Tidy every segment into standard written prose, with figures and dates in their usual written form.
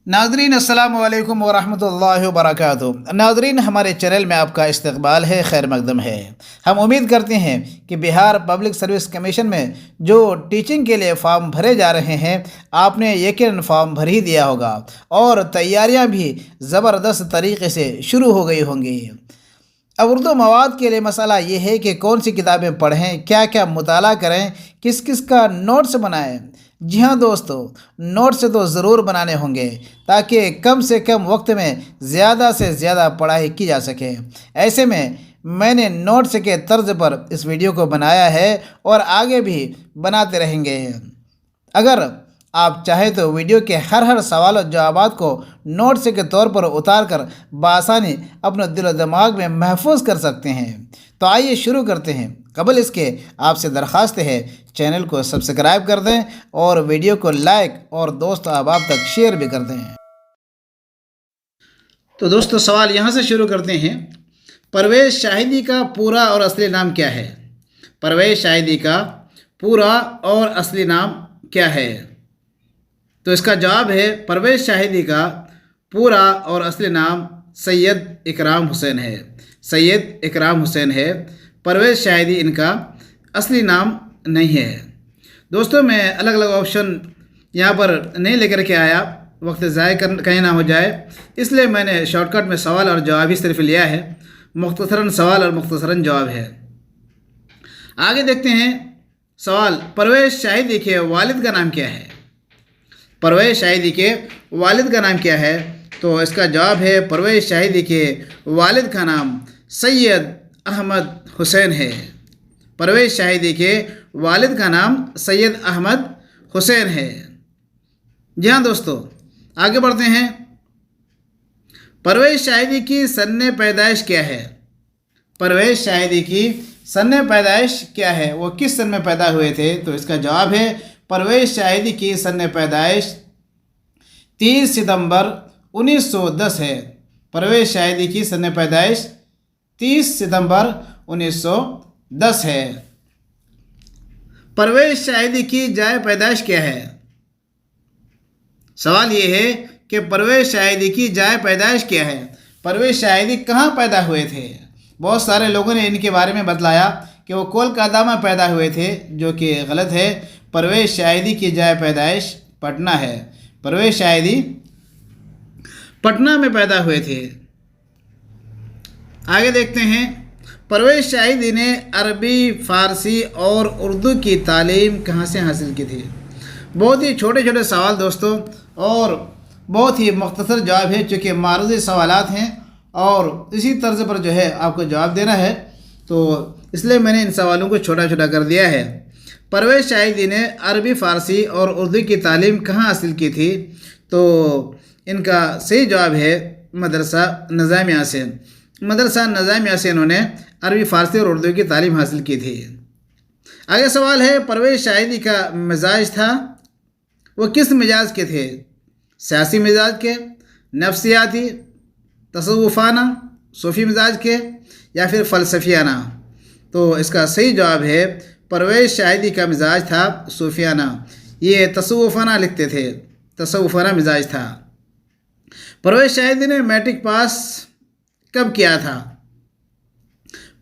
नाज़रीन अस्सलामु अलैकुम वरहमतुल्लाहि वबरकातुहू। नाज़रीन, हमारे चैनल में आपका इस्तकबाल है, खैर मकदम है। हम उम्मीद करते हैं कि बिहार पब्लिक सर्विस कमीशन में जो टीचिंग के लिए फ़ॉर्म भरे जा रहे हैं, आपने यकीनन फ़ॉर्म भर ही दिया होगा और तैयारियां भी ज़बरदस्त तरीके से शुरू हो गई होंगी। अब उर्दू मवाद के लिए मसला ये है कि कौन सी किताबें पढ़ें, क्या क्या मुताला करें, किस किस का नोट्स बनाएं। जी हाँ दोस्तों, नोट्स तो ज़रूर बनाने होंगे ताकि कम से कम वक्त में ज़्यादा से ज़्यादा पढ़ाई की जा सके। ऐसे में मैंने नोट्स के तर्ज पर इस वीडियो को बनाया है और आगे भी बनाते रहेंगे। अगर आप चाहें तो वीडियो के हर सवाल और जवाबात को नोट्स के तौर पर उतार कर बआसानी अपने दिल और दिमाग में महफूज कर सकते हैं। तो आइए शुरू करते हैं। कबल इसके आपसे दरख्वास्त है, चैनल को सब्सक्राइब कर दें और वीडियो को लाइक और दोस्त अहबाब तक शेयर भी कर दें। तो दोस्तों, सवाल यहाँ से शुरू करते हैं। परवेज़ शाहिदी का पूरा और असली नाम क्या है? परवेज़ शाहिदी का पूरा और असली नाम क्या है? तो इसका जवाब है, परवेज़ शाहिदी का पूरा और असली नाम सैयद इकराम हुसैन है। सैयद इकराम हुसैन है। परवेज़ शाहिदी इनका असली नाम नहीं है। दोस्तों, मैं अलग अलग ऑप्शन यहाँ पर नहीं लेकर के आया, वक्त ज़ाय कहीं ना हो जाए, इसलिए मैंने शॉर्टकट में सवाल और जवाब ही सिर्फ लिया है। मुख्तसरन सवाल और मुख्तसरन जवाब है। आगे देखते हैं सवाल, परवेज़ शाहिदी के वालिद का नाम क्या है? परवेज़ शाहिदी के वालिद का नाम क्या है? तो इसका जवाब है, परवेज़ शाहिदी के वालिद का नाम सैयद अहमद हुसैन है। परवेज़ शाहिदी के वालिद का नाम सैयद अहमद हुसैन है। जी हाँ दोस्तों, आगे बढ़ते हैं। परवेज़ शाहिदी की सन्ने पैदाइश क्या है? परवेज़ शाहिदी की सन्ने पैदाइश क्या है? वो किस सन में पैदा हुए थे? तो इसका जवाब है, परवेज़ शाहिदी की सन्ने पैदाइश 30 सितंबर 1910 है। परवेज़ शाहिदी की सन्ने पैदाइश 30 सितंबर 1910 है। परवेज़ शाहिदी की जाए पैदाइश क्या है? सवाल ये है कि परवेज़ शाहिदी की जाए पैदाइश क्या है? परवेज़ शाहिदी कहाँ पैदा हुए थे? बहुत सारे लोगों ने इनके बारे में बतलाया कि वो कोलकाता में पैदा हुए थे, जो कि गलत है। परवेज़ शाहिदी की जाए पैदाइश पटना है। परवेज़ शाहिदी पटना में पैदा हुए थे। आगे देखते हैं, परवेज़ शाहिदी ने अरबी, फ़ारसी और उर्दू की तालीम कहाँ से हासिल की थी? बहुत ही छोटे छोटे सवाल दोस्तों और बहुत ही मुख्तसर जवाब है, चूँकि मारूज़ी सवालात हैं और इसी तर्ज पर जो है आपको जवाब देना है, तो इसलिए मैंने इन सवालों को छोटा छोटा कर दिया है। परवेज़ शाहिदी ने अरबी, फ़ारसी और उर्दू की तालीम कहाँ हासिल की थी? तो इनका सही जवाब है मदरसा निज़ामिया से। मदरसा निज़ामिया से इन्होंने अरबी, फ़ारसी और उर्दू की तालीम हासिल की थी। आगे सवाल है, परवेज़ शाहिदी का मिजाज था, वो किस मिजाज के थे? सियासी मिजाज के, नफ्सियाती, तसव्वुफ़ाना, सूफ़ी मिजाज के, या फिर फ़लसफ़ियाना? तो इसका सही जवाब है, परवेज़ शाहिदी का मिजाज था सूफ़ियाना। ये तसव्वुफ़ाना लिखते थे, तसव्वुफ़ाना मिजाज था। परवेज़ शाहिदी ने मैट्रिक पास कब किया था?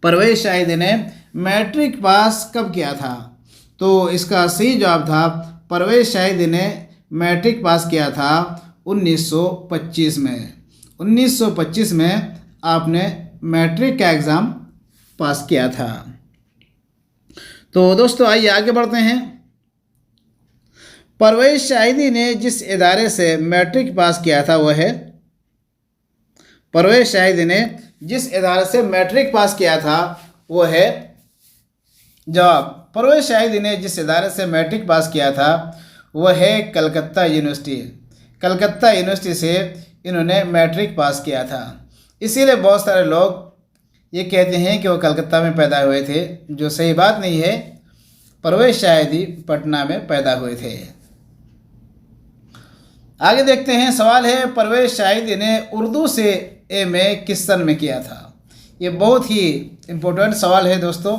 परवेज़ शाहिदी ने मैट्रिक पास कब किया था? तो इसका सही जवाब था, परवेज़ शाहिदी ने मैट्रिक पास किया था 1925 में। 1925 में आपने मैट्रिक का एग्ज़ाम पास किया था। तो दोस्तों, आइए आगे बढ़ते हैं। परवेज़ शाहिदी ने जिस इदारे से मैट्रिक पास किया था वो है, परवेज़ शाहिदी ने जिस इदारे से मैट्रिक पास किया था वो है, जवाब, परवेज़ शाहिदी ने जिस इदारे से मैट्रिक पास किया था वो है कलकत्ता यूनिवर्सिटी। कलकत्ता यूनिवर्सिटी से इन्होंने मैट्रिक पास किया था। इसीलिए बहुत सारे लोग ये कहते हैं कि वो कलकत्ता में पैदा हुए थे, जो सही बात नहीं है। परवेज़ शाहिदी पटना में पैदा हुए थे। आगे देखते हैं, सवाल है, परवेज़ शाहिदी ने उर्दू से एमए किस सन में किया था? ये बहुत ही इम्पोर्टेंट सवाल है दोस्तों।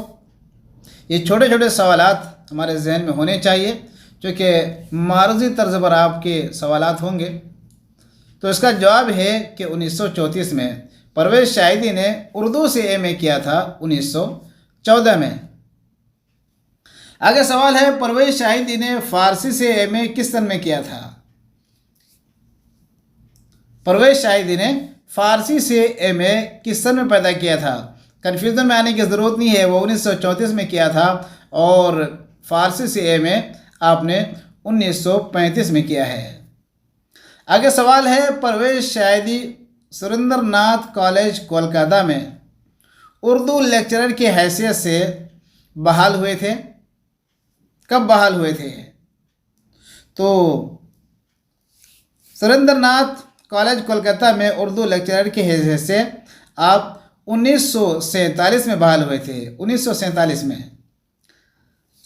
ये छोटे छोटे सवालात हमारे जहन में होने चाहिए, क्योंकि मारूज़ी तर्ज पर आपके सवालात होंगे। तो इसका जवाब है कि 1934 में। परवेज़ शाहिदी ने उर्दू से एमए किया था 1914 में। आगे सवाल है, परवेज़ शाहिदी ने फ़ारसी से एमए किस सन में किया था? परवेज़ शाहिदी ने फ़ारसी से एमए किस सन में पैदा किया था? कन्फ्यूज़न में आने की ज़रूरत नहीं है, वो 1934 में किया था और फ़ारसी से एमए आपने 1935 में किया है। आगे सवाल है, परवेज़ शाहिदी सुरेंद्रनाथ कॉलेज कोलकाता में उर्दू लेक्चरर की हैसियत से बहाल हुए थे। कब बहाल हुए थे? तो सुरेंद्रनाथ कॉलेज कोलकाता में उर्दू लेक्चरर की हैसियत से आप 1947 में बहाल हुए थे, 1947 में।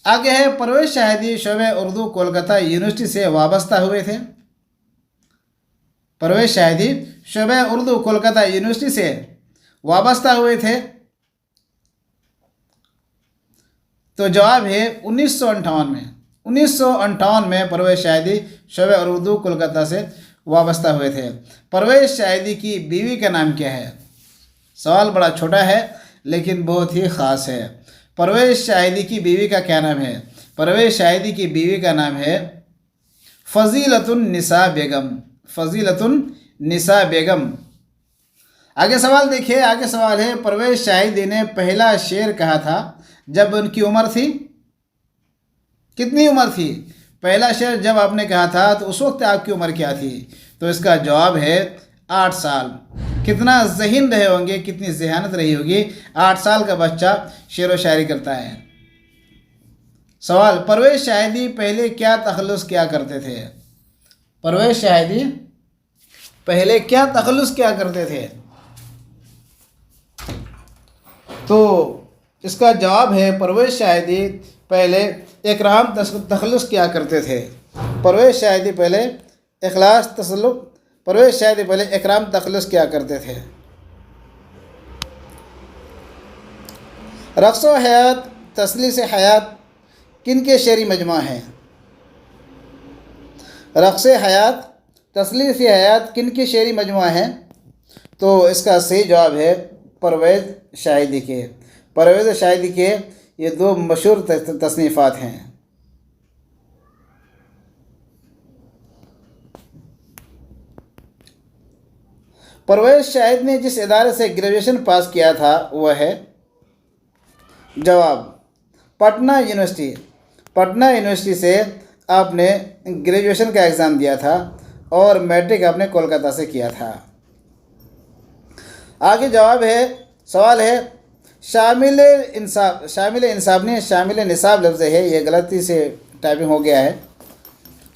आगे है, परवेज़ शाहिदी शोबे उर्दू कोलकाता यूनिवर्सिटी से वाबस्ता हुए थे। परवेज़ शाहिदी शोबे उर्दू कोलकाता यूनिवर्सिटी से वाबस्ता हुए थे। तो जवाब है 1958 में। 1958 में परवेज़ शाहिदी शोबे उर्दू कोलकाता से वाबस्ता हुए थे। परवेज़ शाहिदी की बीवी का नाम क्या है? सवाल बड़ा छोटा है लेकिन बहुत ही ख़ास है। परवेज़ शाहिदी की बीवी का क्या नाम है? परवेज़ शाहिदी की बीवी का नाम है फ़ज़ीलतुन निसा बेगम। फ़ज़ीलतुन निसा बेगम। आगे सवाल देखिए, आगे सवाल है, परवेज़ शाहिदी ने पहला शेर कहा था जब उनकी उम्र थी? कितनी उम्र थी? पहला शेर जब आपने कहा था तो उस वक्त आपकी उम्र क्या थी? तो इसका जवाब है 8 साल। कितना ज़हीन रहे होंगे, कितनी ज़हानत रही होगी, 8 साल का बच्चा शेर व शायरी करता है। सवाल, परवेज़ शाहिदी पहले क्या तखल्लुस किया करते थे? परवेज़ शाहिदी पहले क्या तखल्लुस किया करते थे? तो इसका जवाब है, परवेज़ शाहिदी पहले इकराम तखल्लुस किया करते थे। परवेज़ शाहिदी पहले परवेज़ शाहिदी पहले इकराम तखल्लुस किया करते थे। रक़्स व हयात तसलीस हयात किन के शेरी मजमा है? रक़्स हयात तसलीस हयात किन की शेरी मजमा है? तो इसका सही जवाब है परवेज़ शाहिदी के। परवेज़ शाहिदी के ये 2 मशहूर तसनीफ़ात हैं। परवेज़ शाहिद ने जिस इदारे से ग्रेजुएशन पास किया था वह है? जवाब, पटना यूनिवर्सिटी। पटना यूनिवर्सिटी से आपने ग्रेजुएशन का एग्ज़ाम दिया था और मैट्रिक आपने कोलकाता से किया था। आगे जवाब है, सवाल है, शामिल इंसाब नहीं, शामिल निसाब लफ्ज़ है, ये गलती से टाइपिंग हो गया है।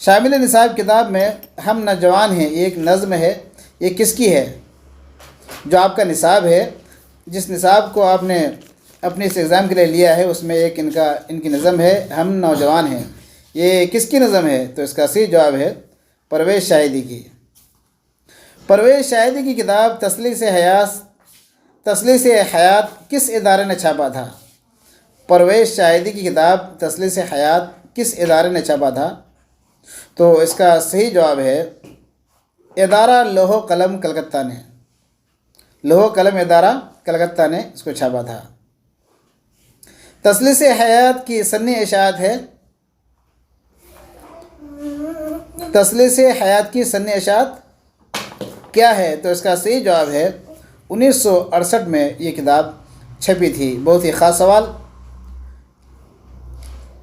शामिल निसाब किताब में हम नौजवान हैं, ये एक नज़्म है, ये किसकी है? जो आपका निसाब है, जिस निसाब को आपने अपने इस एग्ज़ाम के लिए लिया है, उसमें एक इनकी नज़्म है, हम नौजवान हैं। ये किसकी नज़्म है? तो इसका सही जवाब है परवेज़ शाहिदी की। परवेज़ शाहिदी की किताब तसलीस हयात किस इदारे ने छापा था? परवेज़ शाहिदी की किताब तसलीस हयात किस इदारे ने छापा था? तो इसका सही जवाब है इदारा लौह कलम कलकत्ता ने। लौह कलम इदारा कलकत्ता ने इसको छापा था। तसलीस हयात की सन्नी इशाअत है? तसलीस हयात की सन्नी इशाअत क्या है? तो इसका सही जवाब है 1968 में ये किताब छपी थी। बहुत ही ख़ास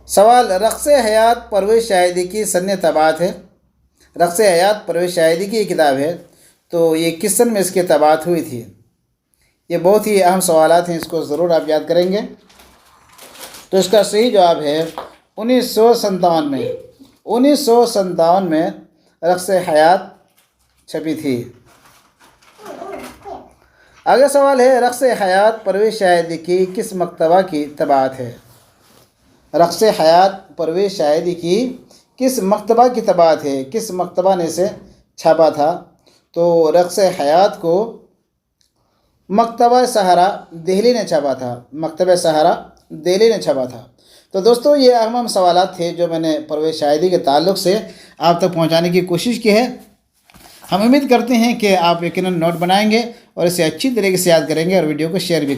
सवाल, रक़्स हयात परवेज़ शाहिदी की सन्नी तबाअत है। रक़्स हयात परवेज़ शाहिदी की किताब है, तो ये किस सन में इसकी तबाअत हुई थी? ये बहुत ही अहम सवालात हैं, इसको ज़रूर आप याद करेंगे। तो इसका सही जवाब है 1957 में। 1957 में रक़्स हयात छपी थी। आगे सवाल है, रक़्स हयात परवेज़ शाहिदी की किस मकतबा की तबाअत है? रक़्स हयात परवेज़ शाहिदी की किस मकतबा की तबाअत है? किस मकतबा ने इसे छापा था? तो रक़्स हयात को मकतबा सहारा दिल्ली ने छापा था। मकतबा सहारा दिल्ली ने छापा था। तो दोस्तों, ये अहम सवालात थे जो मैंने परवेज़ शाहिदी के ताल्लुक़ से आप तक पहुंचाने की कोशिश की है। हम उम्मीद करते हैं कि आप यकीनन नोट बनाएंगे और इसे अच्छी तरीके से याद करेंगे और वीडियो को शेयर भी